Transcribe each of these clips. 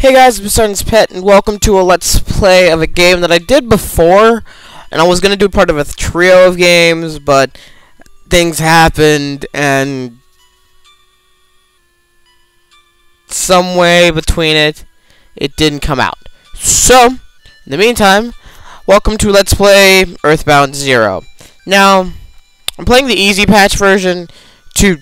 Hey guys, MrSaturnsPet, and welcome to a Let's Play of a game that I did before, and I was going to do part of a trio of games, but things happened, and some way between it didn't come out. So, in the meantime, welcome to Let's Play Earthbound Zero. Now, I'm playing the easy patch version to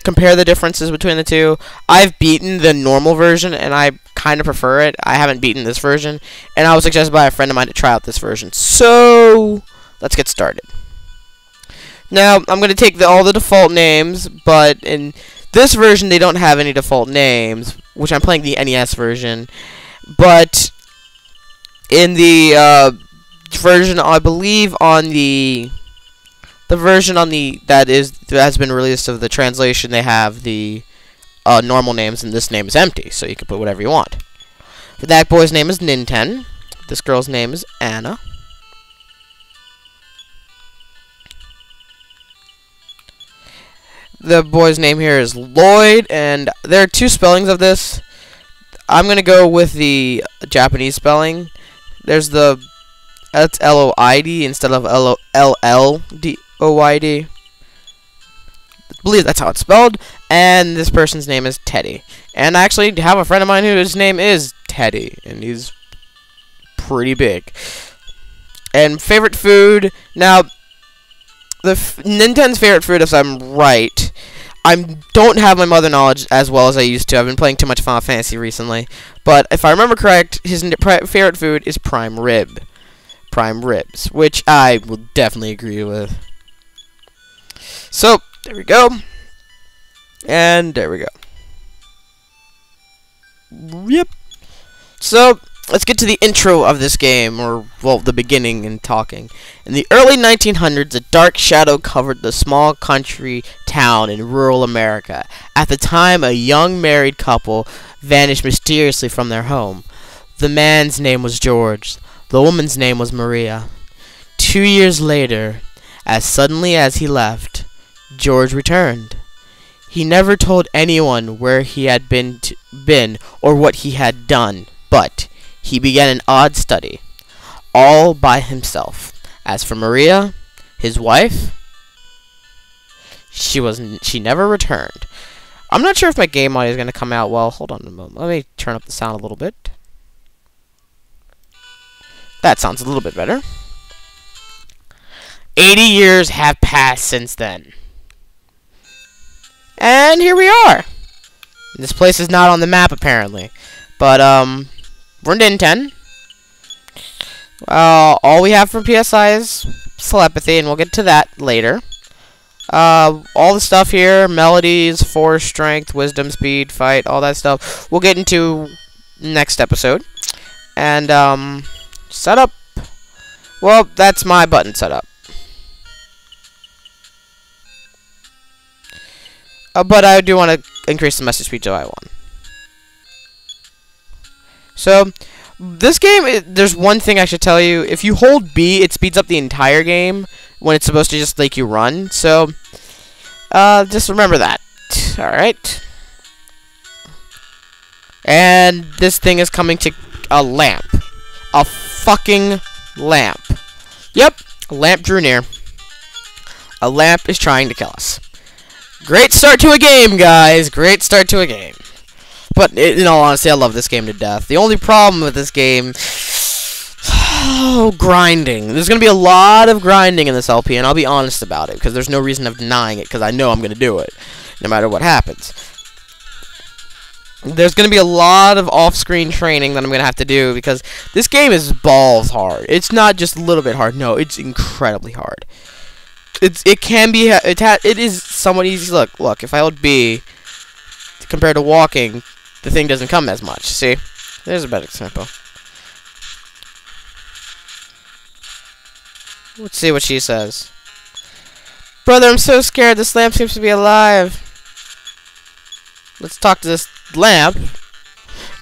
compare the differences between the two. I've beaten the normal version, and I kind of prefer it. I haven't beaten this version, and I was suggested by a friend of mine to try out this version. So, let's get started. Now, I'm going to take all the default names, but in this version, they don't have any default names, which I'm playing the NES version. But in the version, I believe, on the version on that has been released of the translation, they have the normal names, and this name is empty, so you can put whatever you want. But that boy's name is Ninten. This girl's name is Anna. The boy's name here is Lloyd, and there are two spellings of this. I'm gonna go with the Japanese spelling. That's L-O-I-D instead of L-L-D-O-Y-D. I believe that's how it's spelled. And this person's name is Teddy. And I actually have a friend of mine whose name is Teddy, and he's pretty big. And favorite food, now, Nintendo's favorite food, if I'm right, I don't have my mother knowledge as well as I used to. I've been playing too much Final Fantasy recently. But if I remember correct, his favorite food is prime ribs, which I will definitely agree with. So, there we go. And there we go. Yep. So, let's get to the intro of this game, or, well, the beginning and talking. In the early 1900s, a dark shadow covered the small country town in rural America. At the time, a young married couple vanished mysteriously from their home. The man's name was George. The woman's name was Maria. 2 years later, as suddenly as he left, George returned. He never told anyone where he had been or what he had done, but he began an odd study, all by himself. As for Maria, his wife, she never returned. I'm not sure if my game audio is going to come out well. Hold on a moment. Let me turn up the sound a little bit. That sounds a little bit better. 80 years have passed since then. And here we are. This place is not on the map, apparently. But, we're in Ninten. All we have from PSI is telepathy, and we'll get to that later. All the stuff here, melodies, force, strength, wisdom, speed, fight, all that stuff, we'll get into next episode. And, setup. Well, that's my button setup. But I do want to increase the message speed to I1. So, this game, there's one thing I should tell you. If you hold B, it speeds up the entire game when it's supposed to just make you run. So, just remember that. Alright. And this thing is coming to a lamp. A fucking lamp. Yep, a lamp drew near. A lamp is trying to kill us. Great start to a game, guys. Great start to a game. But, in all honesty, I love this game to death. The only problem with this game... grinding. There's going to be a lot of grinding in this LP, and I'll be honest about it, because there's no reason of denying it, because I know I'm going to do it, no matter what happens. There's going to be a lot of off-screen training that I'm going to have to do, because this game is balls hard. It's not just a little bit hard. No, it's incredibly hard. It is somewhat easy. Look, if I hold B compared to walking, the thing doesn't come as much. See? There's a better example. Let's see what she says. Brother, I'm so scared. This lamp seems to be alive. Let's talk to this lamp.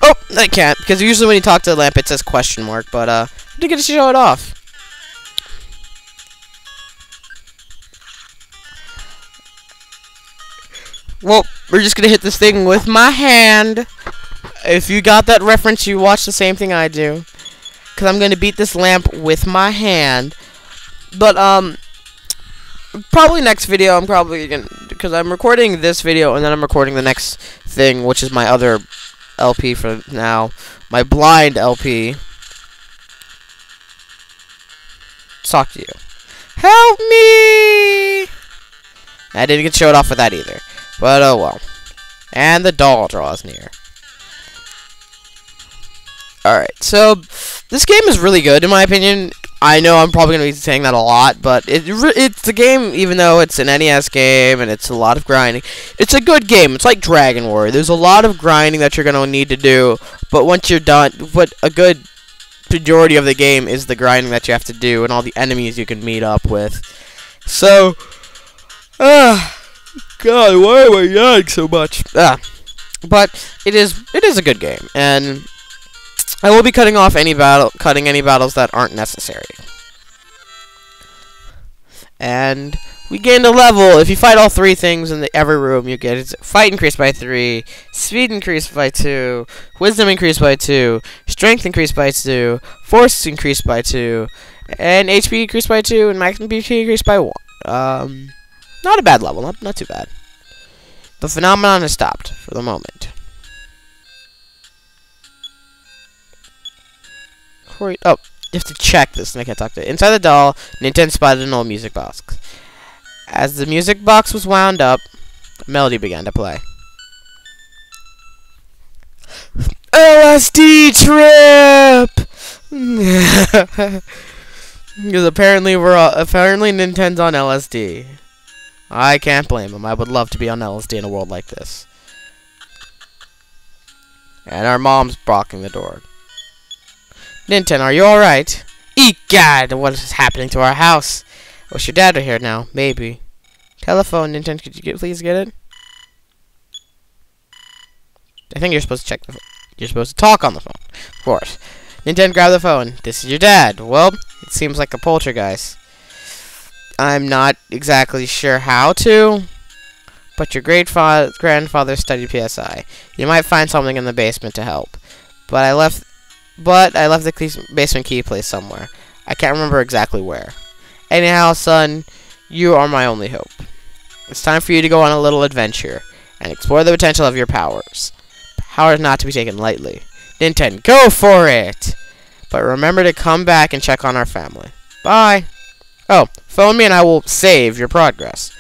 Oh, I can't, because usually when you talk to the lamp, it says question mark, but, I didn't get to show it off. Well, we're just gonna hit this thing with my hand. If you got that reference, you watch the same thing I do. Because I'm going to beat this lamp with my hand. But, probably next video, I'm probably going to... Because I'm recording this video, and then I'm recording the next thing, which is my other LP for now. My blind LP. Let's talk to you. Help me! I didn't get showed off with that either. But, oh well. And the doll draws near. Alright, so this game is really good in my opinion. I know I'm probably going to be saying that a lot, but it's a game, even though it's an NES game and it's a lot of grinding, it's a good game. It's like Dragon Warrior. There's a lot of grinding that you're going to need to do, but once you're done, what a good majority of the game is the grinding that you have to do and all the enemies you can meet up with. So, God, why am I yelling so much? But it is a good game, and I will be cutting any battles that aren't necessary. And we gained a level. If you fight all 3 things in every room, you get fight increased by 3, speed increased by 2, wisdom increased by 2, strength increased by 2, force increased by 2, and HP increased by 2, and maximum BP increased by 1. Not a bad level, not too bad. The phenomenon has stopped for the moment. Oh, you have to check this, and I can't talk to it. Inside the doll, Nintendo spotted an old music box. As the music box was wound up, a melody began to play. LSD trip! Because apparently Nintendo's on LSD. I can't blame them. I would love to be on LSD in a world like this. And our mom's blocking the door. Nintendo, are you alright? Egad, what is happening to our house? I wish your dad were here now. Maybe. Telephone, Nintendo, could you please get it? I think you're supposed to check the phone. You're supposed to talk on the phone. Of course. Nintendo, grab the phone. This is your dad. Well, it seems like a poltergeist. I'm not exactly sure how to, but your grandfather studied PSI. You might find something in the basement to help. But I left the basement key placed somewhere. I can't remember exactly where. Anyhow, son, you are my only hope. It's time for you to go on a little adventure and explore the potential of your powers. Powers not to be taken lightly. Nintendo, go for it! But remember to come back and check on our family. Bye! Oh, phone me and I will save your progress.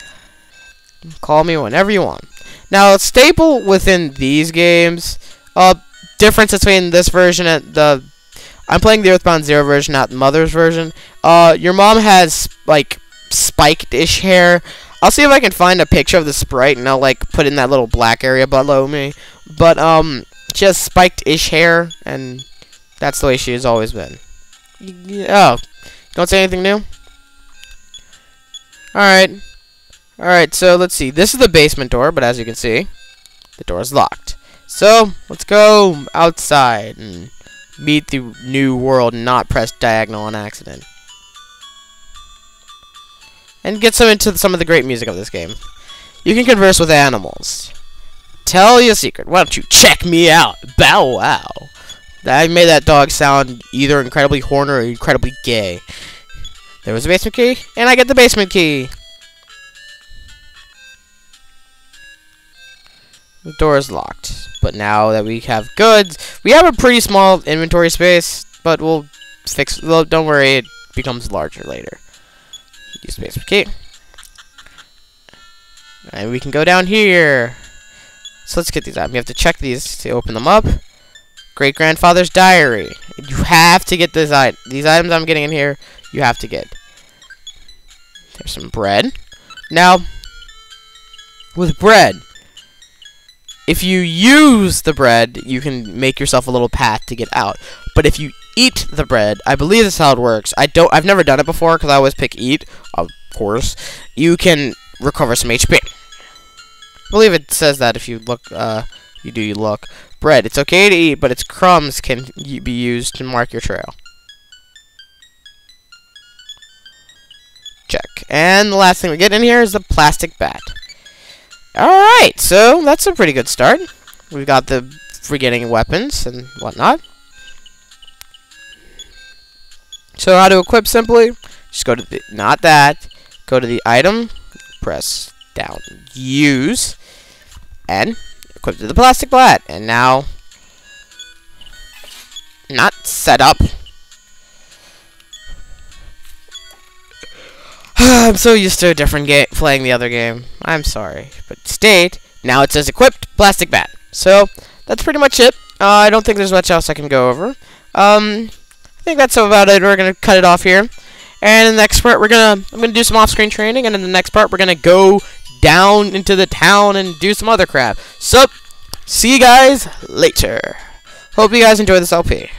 Call me whenever you want. Now, a staple within these games, difference between this version and I'm playing the Earthbound Zero version, not Mother's version. Your mom has, like, spiked-ish hair. I'll see if I can find a picture of the sprite, and I'll, like, put it in that little black area below me. But, she has spiked-ish hair, and that's the way she has always been. Oh, don't say anything new? Alright, so let's see. This is the basement door, but as you can see, the door is locked. So, let's go outside and meet the new world and not press diagonal on accident. And get into some of the great music of this game. You can converse with animals. Tell you a secret. Why don't you check me out? Bow wow. I made that dog sound either incredibly horny or incredibly gay. There was a basement key, and I get the basement key. The door is locked, but now that we have goods, we have a pretty small inventory space, but we'll fix. Well, don't worry, it becomes larger later. Use the basement key, and we can go down here. So let's get these items. You have to check these to open them up. Great grandfather's diary. You have to get these items I'm getting in here. You have to get. There's some bread. Now, with bread, if you use the bread, you can make yourself a little path to get out. But if you eat the bread, I believe that's how it works. I've never done it before because I always pick eat, of course. You can recover some HP. I believe it says that if you look, you look. Bread, it's okay to eat, but its crumbs can be used to mark your trail. Check. And the last thing we get in here is the plastic bat. Alright, so that's a pretty good start. We've got the for getting weapons and whatnot. So how to equip simply, just go to the, not that, go to the item, press down, use, and equip to the plastic plat. And now, not set up. I'm so used to a different game, playing the other game. I'm sorry, but state. Now it says equipped plastic bat. So that's pretty much it. I don't think there's much else I can go over. I think that's about it. We're gonna cut it off here. And in the next part, I'm gonna do some off-screen training, and in the next part, we're gonna go down into the town and do some other crap. So, see you guys later. Hope you guys enjoy this LP.